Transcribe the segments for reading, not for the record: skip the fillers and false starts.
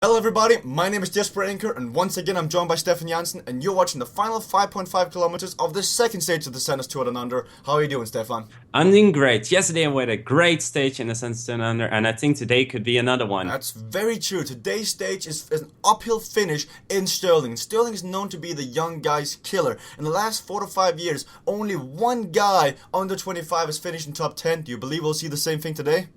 Hello everybody, my name is Jesper Anker, and once again I'm joined by Stefan Jansen, and you're watching the final 5.5 kilometers of the second stage of the Santos Tour Down Under. How are you doing, Stefan? I'm doing great. Yesterday I had a great stage in the Santos Down Under, and I think today could be another one. That's very true. Today's stage is an uphill finish in Sterling. Sterling is known to be the young guy's killer. In the last 4 to 5 years, only one guy under 25 has finished in top 10. Do you believe we'll see the same thing today?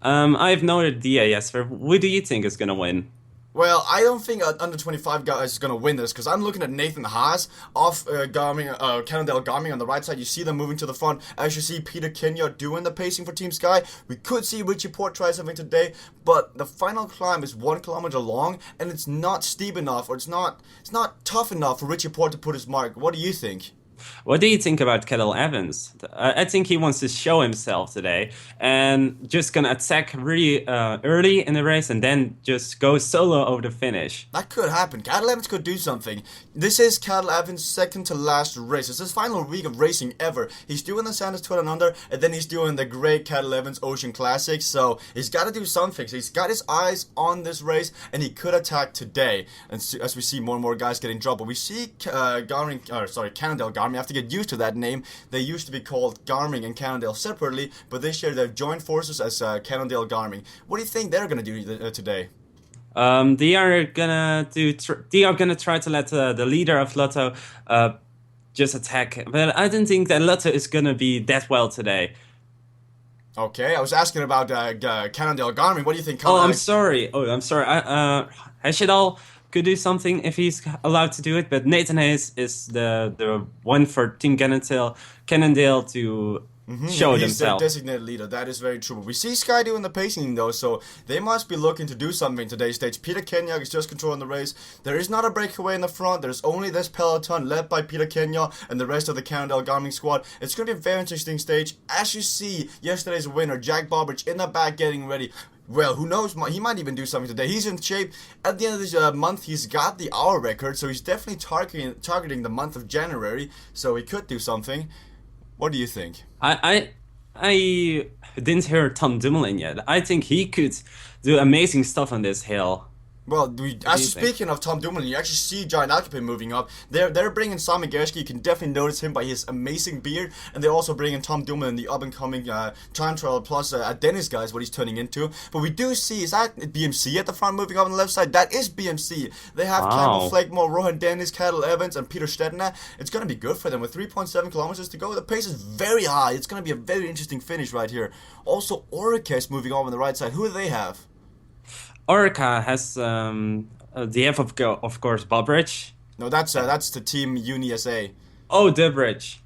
I have no idea, Jesper. Who do you think is gonna win? Well, I don't think an under 25 guy is going to win this because I'm looking at Nathan Haas off Cannondale Garming on the right side. You see them moving to the front. As you see Peter Kenya doing the pacing for Team Sky. We could see Richie Port try something today, but the final climb is 1 kilometer long and it's not steep enough, or it's not tough enough for Richie Port to put his mark. What do you think? What do you think about Kettle Evans? I think he wants to show himself today and just gonna attack really early in the race and then just go solo over the finish. That could happen. Cattle Evans could do something. This is Cattle Evans' second to last race. It's his final week of racing ever. He's doing the Santos Tour Down Under, and then he's doing the great Cattle Evans Ocean Classic. So he's got to do something. So he's got his eyes on this race, and he could attack today. And as we see more and more guys getting dropped, but we see Cannondale Garming. I have to get used to that name. They used to be called Garming and Cannondale separately, but this year they've joined forces as Cannondale Garming. What do you think they're going to do today? They are gonna try to let the leader of Lotto just attack, but I don't think that Lotto is gonna be that well today. Okay, I was asking about Cannondale Garming. What do you think? I'm sorry. I'm sorry. Heshidal could do something if he's allowed to do it, but Nathan Hayes is the one for Team Cannondale to show He's the themselves. designated leader. That is very true. We see Sky doing the pacing though, so they must be looking to do something today's stage. Peter Kenya is just controlling the race. There is not a breakaway in the front. There's only this peloton led by Peter Kenya and the rest of the Cannondale Garming squad. It's going to be a very interesting stage. As you see, yesterday's winner, Jack Bobridge, in the back getting ready. Well, who knows? He might even do something today. He's in shape. At the end of this month, he's got the hour record, so he's definitely targeting the month of January. So he could do something. What do you think? I didn't hear Tom Dumoulin yet. I think he could do amazing stuff on this hill. Well, Think? speaking of Tom Dumoulin, you actually see Giant Alcapin moving up. They're bringing Sami Gerski. You can definitely notice him by his amazing beard, and they're also bringing Tom Dumoulin, the up and coming time trial plus Dennis guy is what he's turning into. But we do see, is that BMC at the front moving up on the left side? That is BMC. They have Campbell Flagmore, Rohan Dennis, Cattle Evans, and Peter Stettner. It's going to be good for them with 3.7 kilometers to go. The pace is very high. It's going to be a very interesting finish right here. Also, Orica moving on the right side. Who do they have? Orica has the F of course Bobridge. No, that's the team Uni SA. Oh, Durbridge.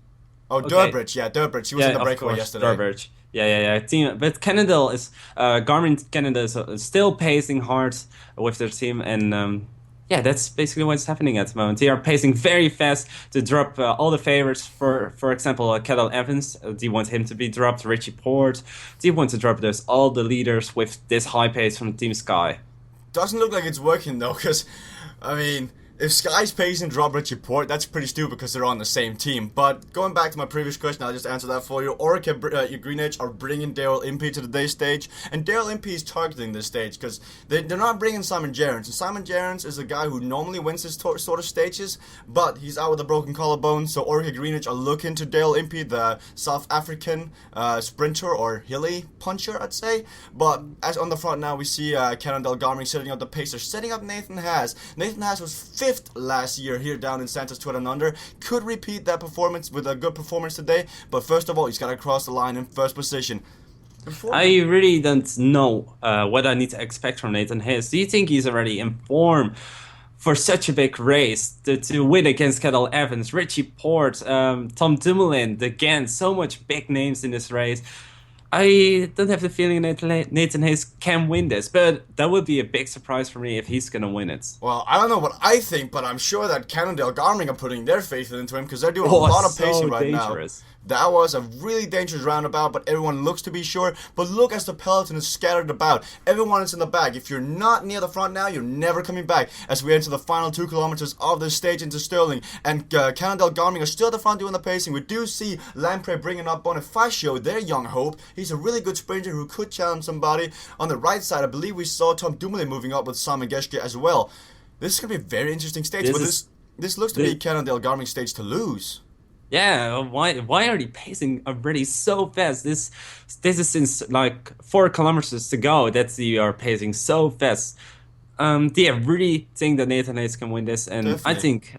Oh, Okay. Durbridge, yeah, Durbridge. He was in the of breakaway course, yesterday. Durbridge. Yeah. Team, but Cannondale is Garmin Cannondale is still pacing hard with their team, and yeah, that's basically what's happening at the moment. They are pacing very fast to drop all the favorites. For example, Kettle Evans. They want him to be dropped. Richie Port. They want to drop all the leaders with this high pace from Team Sky. Doesn't look like it's working though, because, I mean, if Sky's pacing drop Richie Port, that's pretty stupid because they're on the same team. But going back to my previous question, I'll just answer that for you. Orica Green Edge are bringing Daryl Impey to today's stage, and Daryl Impey is targeting this stage because they're not bringing Simon Gerrans. And Simon Gerrans is a guy who normally wins his sort of stages, but he's out with a broken collarbone, so Orica Green Edge are looking to Daryl Impey, the South African sprinter or hilly puncher, I'd say. But as on the front now, we see Cannondale Garming setting up the pace. They're setting up Nathan Haas. Nathan Haas was fifth last year here down in Santos Tour Down Under. Could repeat that performance with a good performance today, but first of all, he's got to cross the line in first position. I really don't know what I need to expect from Nathan Hayes. Do you think he's already in form for such a big race to win against Kettle Evans, Richie Port, Tom Dumoulin, again, so much big names in this race? I don't have the feeling Nathan Hayes can win this, but that would be a big surprise for me if he's going to win it. Well, I don't know what I think, but I'm sure that Cannondale Garming are putting their faith into him because they're doing a lot of pacing right now. That was a really dangerous roundabout, but everyone looks to be sure. But look as the peloton is scattered about. Everyone is in the back. If you're not near the front now, you're never coming back. As we enter the final 2 kilometers of the stage into Sterling, and Cannondale Garming are still at the front doing the pacing. We do see Lamprey bringing up Bonifacio, their young hope. He's a really good sprinter who could challenge somebody. On the right side, I believe we saw Tom Dumoulin moving up with Simon Geschke as well. This is going to be a very interesting stage, but this looks to be Cannondale Garming stage to lose. Yeah, why are they pacing already so fast? This is since like 4 kilometers to go that they are pacing so fast. They really think that Nathan Hayes can win this, and definitely. I think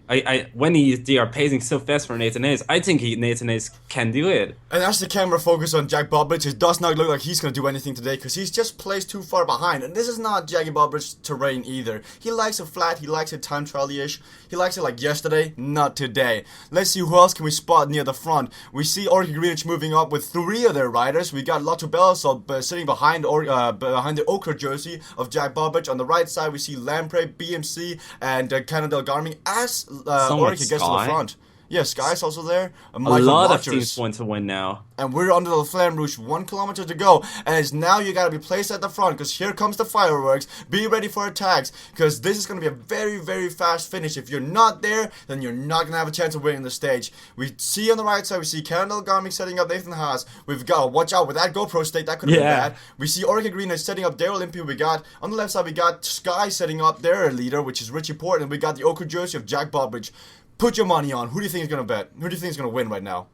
when they are pacing so fast for Nathan Hayes, I think Nathan Hayes can do it. And as the camera focuses on Jack Bobridge, it does not look like he's going to do anything today because he's just placed too far behind. And this is not Jackie Bobridge's terrain either. He likes it flat, he likes it time trial-ish, he likes it like yesterday, not today. Let's see who else can we spot near the front. We see Orca Greenwich moving up with 3 of their riders. We got Lotto Bellassol sitting behind the ochre jersey of Jack Bobridge. On the right side, we see Lamprey, BMC, and Cannondale Garming as Orca gets to the front. Yeah, Sky's also there. A lot of teams want to win now. And we're under the Flamme Rouge, 1 kilometer to go. And it's now you gotta be placed at the front, because here comes the fireworks. Be ready for attacks, because this is gonna be a very, very fast finish. If you're not there, then you're not gonna have a chance of winning the stage. We see on the right side, we see Cannondale Garming setting up Nathan Haas. We've got, watch out with that GoPro stake, that could have been bad. We see Orca Greenwich setting up their Olympia. We got, on the left side, we got Sky setting up their leader, which is Richie Porte. And we got the ochre jersey of Jack Bobridge. Put your money on. Who do you think is going to bet? Who do you think is going to win right now?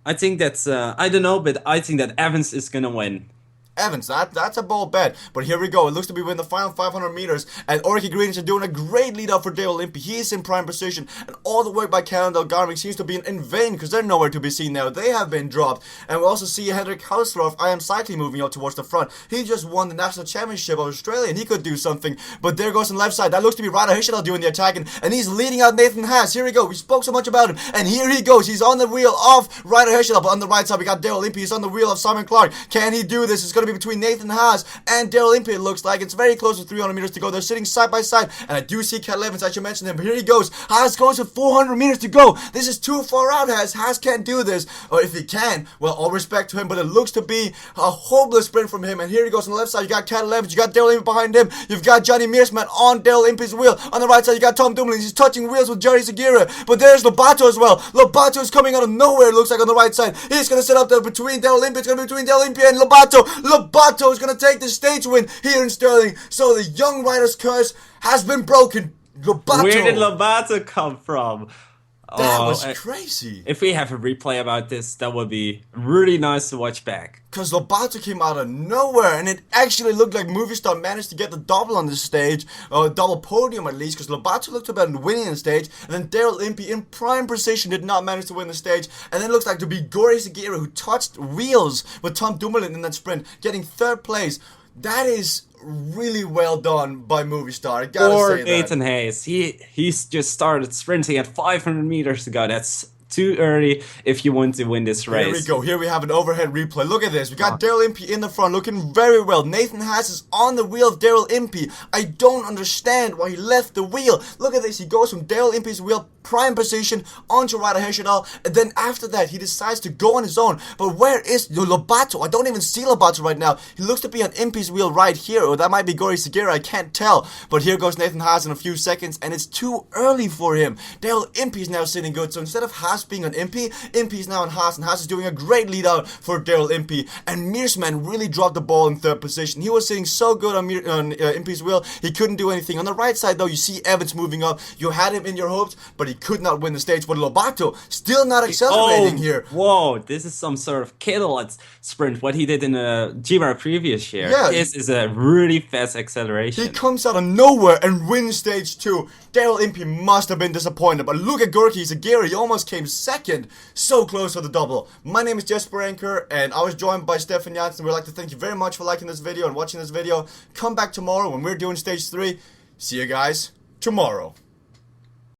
I think that's, I don't know, but I think that Evans is going to win. Evans, that's a bold bet. But here we go. It looks to be win the final 500 meters. And Orca Greenwich are doing a great lead up for Dale Olympia. He is in prime position. And all the work by Cannondale Garming seems to be in vain because they're nowhere to be seen now. They have been dropped. And we also see Hendrik Hausdorff, I Am Cycling, moving up towards the front. He just won the National Championship of Australia and he could do something. But there goes on the left side. That looks to be Ryder Hischel doing the attacking. And he's leading out Nathan Haas. Here we go. We spoke so much about him. And here he goes. He's on the wheel of Ryder Hischel. But on the right side, we got Dale Olympia. He's on the wheel of Simon Clark. Can he do this? It's going to be between Nathan Haas and Dale Olympia. It looks like it's very close to 300 meters to go. They're sitting side by side, and I do see Cat Evans. I should mention him, but here he goes. Haas goes with 400 meters to go. This is too far out. Haas can't do this, or if he can, well, all respect to him, but it looks to be a hopeless sprint from him. And here he goes on the left side. You got Cat Evans, you got Dale Olympia behind him. You've got Johnny Meersman on Dale Olympia's wheel. On the right side, you got Tom Dumoulin. He's touching wheels with Jerry Segura, but there's Lobato as well. Lobato is coming out of nowhere. It looks like on the right side. He's gonna set up there between Dale Olympia. It's gonna be between Dale Olympia and Lobato. Lobato is gonna take the stage win here in Sterling. So the young rider's curse has been broken. Lobato. Where did Lobato come from? That was crazy. If we have a replay about this, that would be really nice to watch back. Because Lobato came out of nowhere, and it actually looked like Movistar managed to get the double on this stage, or a double podium at least, because Lobato looked about winning the stage, and then Dale Olympia in prime position did not manage to win the stage, and then it looks like to be Gori Segura who touched wheels with Tom Dumoulin in that sprint, getting 3rd place. That is really well done by Movistar. I gotta say that. Nathan Hayes, he's just started sprinting at 500 meters to go. That's too early if you want to win this race. Here we go. Here we have an overhead replay. Look at this. We got Dale Impey in the front looking very well. Nathan Haas is on the wheel of Dale Impey. I don't understand why he left the wheel. Look at this. He goes from Dale Impey's wheel, prime position, onto Ryder Hesjedal, and then after that he decides to go on his own. But where is Lobato? I don't even see Lobato right now. He looks to be on Impey's wheel right here, or that might be Gori Segura, I can't tell. But here goes Nathan Haas in a few seconds, and it's too early for him. Dale Impey is now sitting good, so instead of Haas being on Impey, Impey is now on Haas, and Haas is doing a great lead out for Dale Impey. And Meersman really dropped the ball in 3rd position. He was sitting so good on Impey's wheel, he couldn't do anything. On the right side though, you see Evans moving up. You had him in your hopes, but he could not win the stage. But Lobato still not accelerating here. Whoa, this is some sort of Kittle sprint, what he did in the Giro previous year. Yeah, this is a really fast acceleration. He comes out of nowhere and wins stage 2. Dale Impey must have been disappointed, but look at Gori Segura, he almost came second. So close for the double. My name is Jesper Anker, and I was joined by Stefan Jansen. We'd like to thank you very much for liking this video and watching this video. Come back tomorrow when we're doing stage 3. See you guys tomorrow.